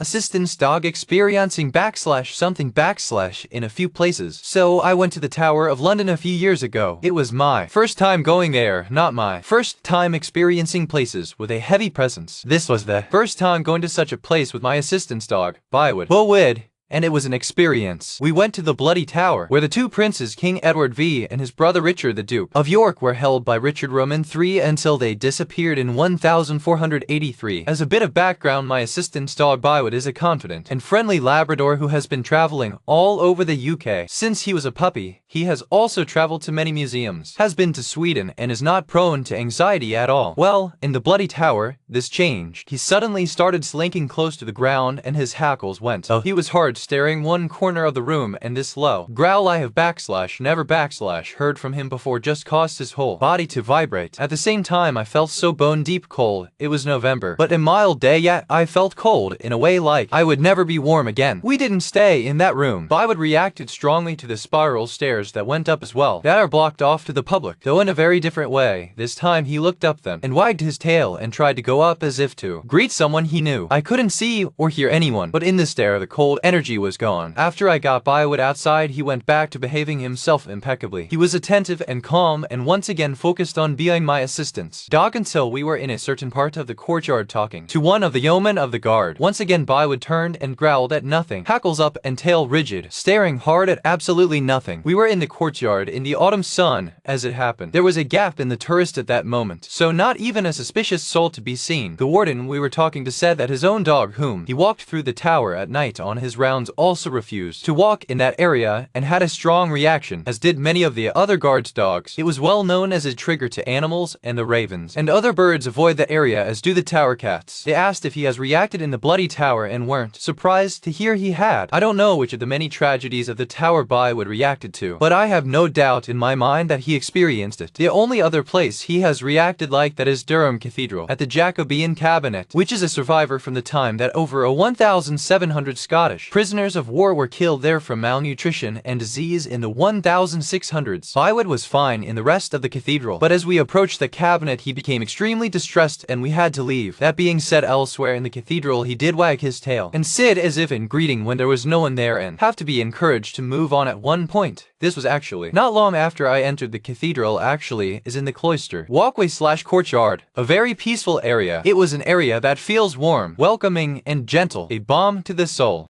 assistance dog experiencing something in a few places. So I went to the Tower of London a few years ago. It was my first time going there, not my first time experiencing places with a heavy presence. This was the first time going to such a place with my assistance dog, Bowood. And it was an experience. We went to the Bloody Tower, where the two princes, King Edward V and his brother Richard the Duke of York, were held by Richard Roman III until they disappeared in 1483. As a bit of background, my assistant's dog Bywood is a confident and friendly Labrador who has been traveling all over the UK since he was a puppy. He has also traveled to many museums, has been to Sweden, and is not prone to anxiety at all. Well, in the Bloody Tower, this changed. He suddenly started slinking close to the ground and his hackles went. Oh, he was hard staring one corner of the room, and this low growl I have never heard from him before just caused his whole body to vibrate. At the same time, I felt so bone deep cold. It was November, but a mild day, yet I felt cold in a way like I would never be warm again. We didn't stay in that room. Bywood reacted strongly to the spiral stairs that went up as well, that are blocked off to the public, though in a very different way. This time he looked up them and wagged his tail and tried to go up as if to greet someone he knew. I couldn't see or hear anyone, but in the stare the cold energy was gone. After I got Bywood outside, he went back to behaving himself impeccably. He was attentive and calm and once again focused on being my assistant's dog until we were in a certain part of the courtyard talking to one of the yeomen of the guard. Once again Bywood turned and growled at nothing, hackles up and tail rigid, staring hard at absolutely nothing. We were in the courtyard in the autumn sun. As it happened, there was a gap in the tourist at that moment, so not even a suspicious soul to be seen. The warden we were talking to said that his own dog, whom he walked through the tower at night on his rounds, also refused to walk in that area and had a strong reaction, as did many of the other guards' dogs. It was well known as a trigger to animals, and the ravens and other birds avoid the area as do the tower cats. They asked if he has reacted in the Bloody Tower and weren't surprised to hear he had. I don't know which of the many tragedies of the tower Bywood reacted to, but I have no doubt in my mind that he experienced it. The only other place he has reacted like that is Durham Cathedral at the Jacobean Cabinet, which is a survivor from the time that over 1,700 Scottish prisoners of war were killed there from malnutrition and disease in the 1600s. Bywood was fine in the rest of the cathedral, but as we approached the cabinet he became extremely distressed and we had to leave. That being said, elsewhere in the cathedral he did wag his tail and sit as if in greeting when there was no one there and have to be encouraged to move on at one point. This was actually not long after I entered the cathedral. Actually is in the cloister walkway / courtyard, a very peaceful area. It was an area that feels warm, welcoming, and gentle, a balm to the soul.